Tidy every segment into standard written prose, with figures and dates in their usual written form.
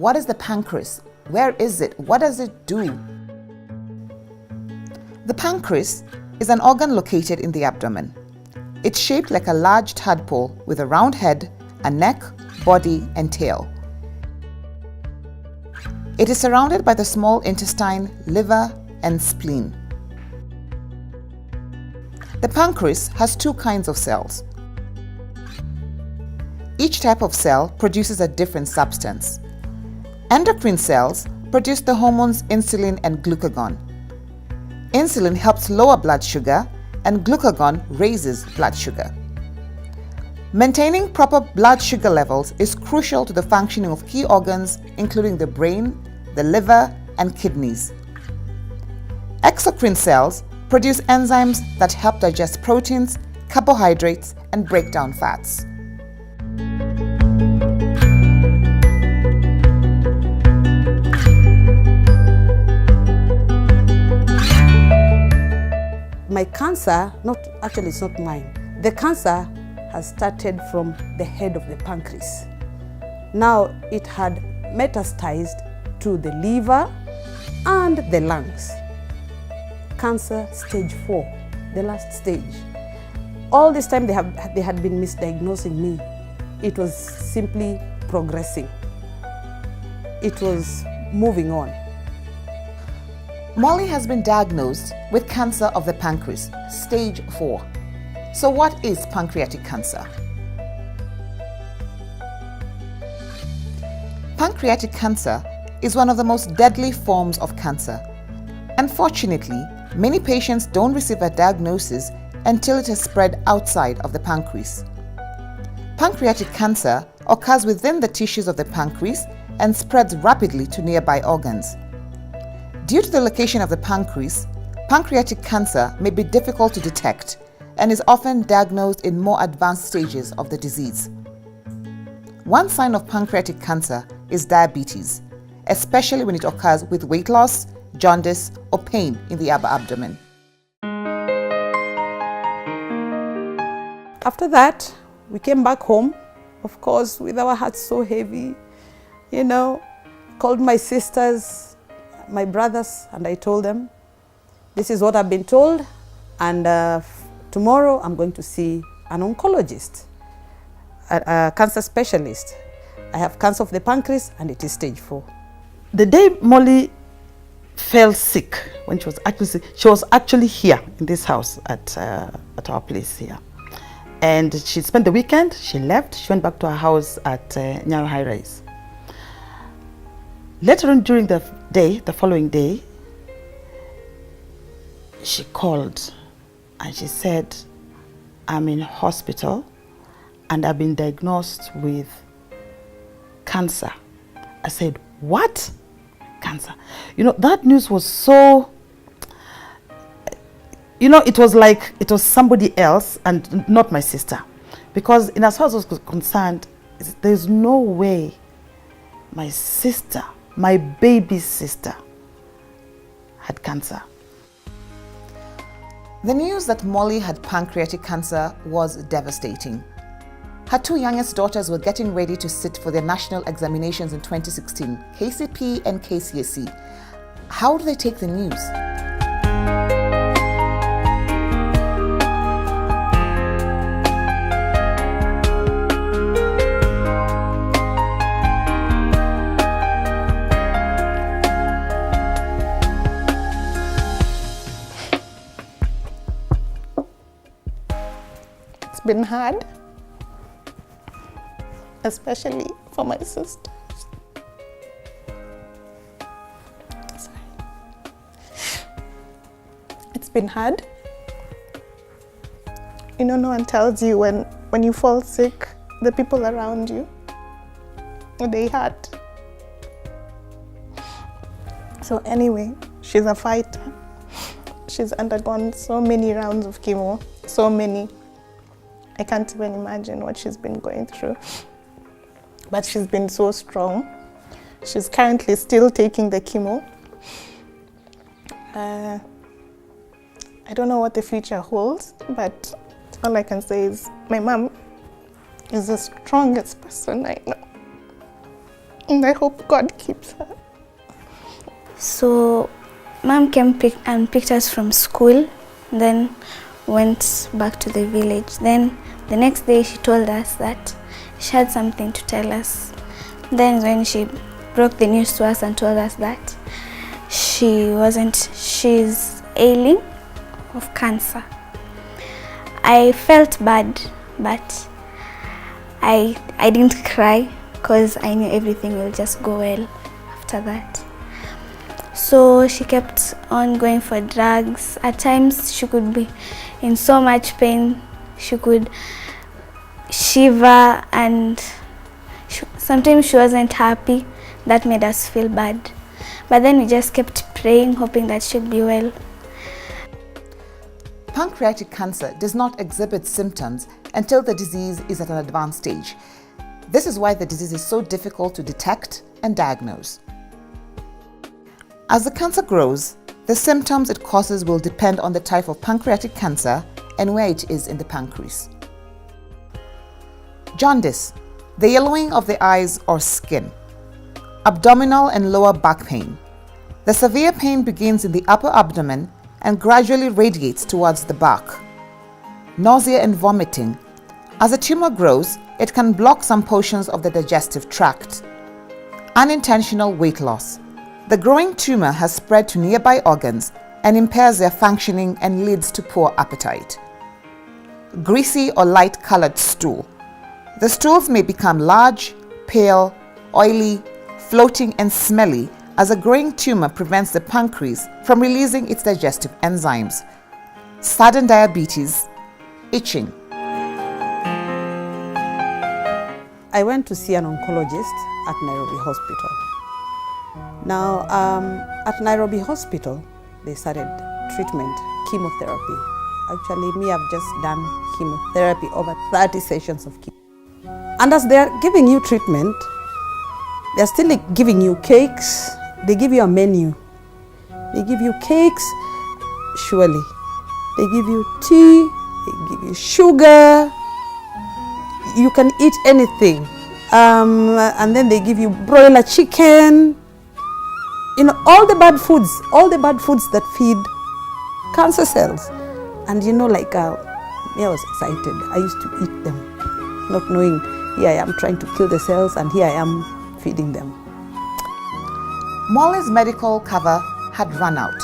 What is the pancreas? Where is it? What does it do? The pancreas is an organ located in the abdomen. It's shaped like a large tadpole with a round head, a neck, body, and tail. It is surrounded by the small intestine, liver, and spleen. The pancreas has two kinds of cells. Each type of cell produces a different substance. Endocrine cells produce the hormones insulin and glucagon. Insulin helps lower blood sugar, and glucagon raises blood sugar. Maintaining proper blood sugar levels is crucial to the functioning of key organs, including the brain, the liver, and kidneys. Exocrine cells produce enzymes that help digest proteins, carbohydrates, and break down fats. My cancer, it's not mine. The cancer has started from the head of the pancreas. Now it had metastasized to the liver and the lungs. Cancer stage 4, the last stage. All this time they had been misdiagnosing me. It was simply progressing. It was moving on. Molly has been diagnosed with cancer of the pancreas, stage 4. So what is pancreatic cancer? Pancreatic cancer is one of the most deadly forms of cancer. Unfortunately, many patients don't receive a diagnosis until it has spread outside of the pancreas. Pancreatic cancer occurs within the tissues of the pancreas and spreads rapidly to nearby organs. Due to the location of the pancreas, pancreatic cancer may be difficult to detect and is often diagnosed in more advanced stages of the disease. One sign of pancreatic cancer is diabetes, especially when it occurs with weight loss, jaundice, or pain in the upper abdomen. After that, we came back home, of course, with our hearts so heavy, called my sisters, my brothers, and I told them, this is what I've been told, and tomorrow I'm going to see an oncologist, a cancer specialist. I have cancer of the pancreas and it is stage 4. The day Molly fell sick, when she was actually sick, she was actually here in this house at our place here. And she spent the weekend, she left, she went back to her house at Nyayo High Rise. Later on during the day, the following day, she called and she said, I'm in hospital and I've been diagnosed with cancer. I said, what? Cancer? That news was so, it was like it was somebody else and not my sister. Because in as far as I was concerned, there's no way my sister, my baby sister, had cancer. The news that Molly had pancreatic cancer was devastating. Her two youngest daughters were getting ready to sit for their national examinations in 2016, KCPE and KCSE. How do they take the news? It's been hard, especially for my sisters. Sorry. It's been hard. No one tells you when you fall sick, the people around you, they hurt. So anyway, she's a fighter. She's undergone so many rounds of chemo, so many. I can't even imagine what she's been going through. But she's been so strong. She's currently still taking the chemo. I don't know what the future holds, but all I can say is my mom is the strongest person I know. And I hope God keeps her. So Mom came and picked us from school, then went back to the village. Then the next day she told us that she had something to tell us. Then when she broke the news to us and told us that she's ailing of cancer. I felt bad, but I didn't cry because I knew everything will just go well after that. So she kept on going for drugs. At times she could be in so much pain, she could shiver, and sometimes she wasn't happy. That made us feel bad. But then we just kept praying, hoping that she'd be well. Pancreatic cancer does not exhibit symptoms until the disease is at an advanced stage. This is why the disease is so difficult to detect and diagnose. As the cancer grows, the symptoms it causes will depend on the type of pancreatic cancer and where it is in the pancreas. Jaundice, the yellowing of the eyes or skin. Abdominal and lower back pain. The severe pain begins in the upper abdomen and gradually radiates towards the back. Nausea and vomiting. As a tumor grows, it can block some portions of the digestive tract. Unintentional weight loss. The growing tumor has spread to nearby organs and impairs their functioning and leads to poor appetite. Greasy or light-colored stool. The stools may become large, pale, oily, floating and smelly as a growing tumor prevents the pancreas from releasing its digestive enzymes. Sudden diabetes, itching. I went to see an oncologist at Nairobi Hospital. Now, at Nairobi Hospital, they started treatment, chemotherapy. Actually, I've just done chemotherapy, over 30 sessions of chemo. And as they're giving you treatment, they're still giving you cakes. They give you a menu. They give you cakes, surely. They give you tea, they give you sugar. You can eat anything. And then they give you broiler chicken. You know, all the bad foods that feed cancer cells. And I was excited. I used to eat them, not knowing, here I am trying to kill the cells and here I am feeding them. Molly's medical cover had run out,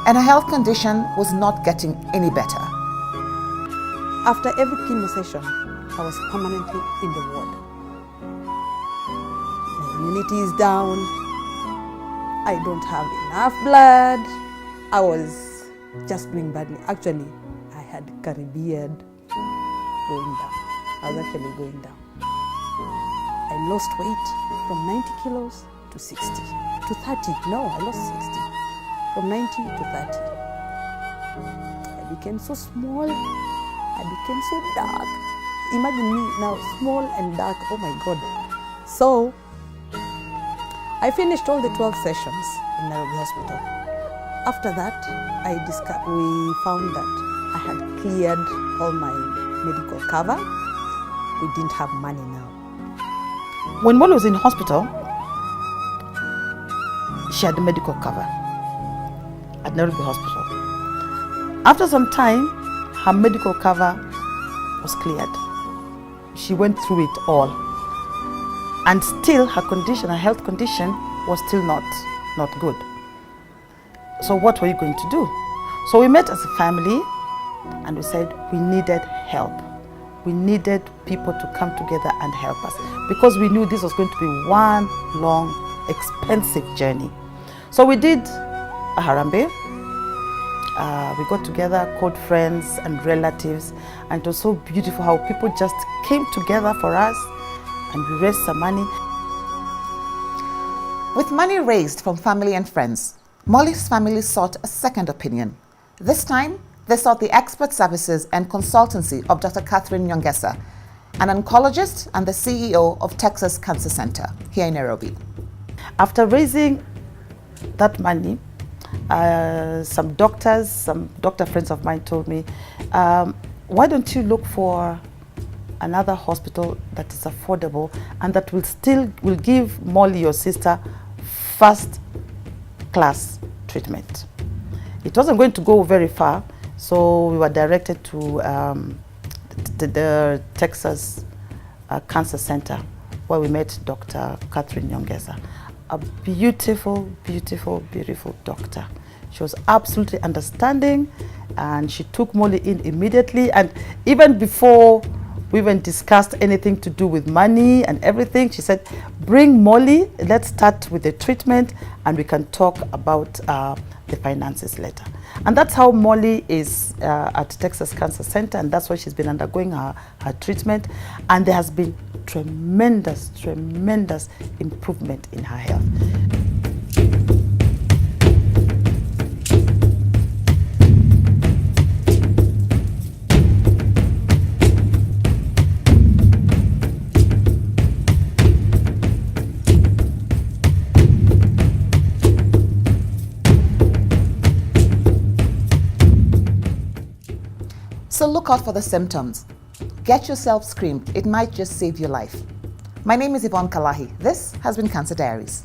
and her health condition was not getting any better. After every chemo session, I was permanently in the ward. My immunity is down. I don't have enough blood. I was just doing badly. Actually, I had Caribbean going down. I was actually going down. I lost weight from 90 kilos to 60, to 30. No, I lost 60. From 90 to 30. I became so small. I became so dark. Imagine me now, small and dark. Oh my God. So, I finished all the 12 sessions in Nairobi Hospital. After that, we found that I had cleared all my medical cover. We didn't have money now. When Molly was in hospital, she had the medical cover at Nairobi Hospital. After some time, her medical cover was cleared. She went through it all. And still her health condition was still not good. So what were you going to do? So we met as a family and we said we needed help. We needed people to come together and help us because we knew this was going to be one long, expensive journey. So we did a Harambee. We got together, called friends and relatives, and it was so beautiful how people just came together for us and we raised some money. With money raised from family and friends, Molly's family sought a second opinion. This time, they sought the expert services and consultancy of Dr. Catherine Nyongesa, an oncologist and the CEO of Texas Cancer Center here in Nairobi. After raising that money, some doctor friends of mine told me, why don't you look for another hospital that is affordable and that will give Molly, your sister, first class treatment. It wasn't going to go very far, so we were directed to the Texas Cancer Center, where we met Dr. Catherine Nyongeza, a beautiful, beautiful, beautiful doctor. She was absolutely understanding, and she took Molly in immediately. And even before we even discussed anything to do with money and everything, she said, bring Molly, let's start with the treatment, and we can talk about the finances later. And that's how Molly is at Texas Cancer Center, and that's why she's been undergoing her treatment. And there has been tremendous, tremendous improvement in her health. So look out for the symptoms. Get yourself screened. It might just save your life. My name is Yvonne Kalahi. This has been Cancer Diaries.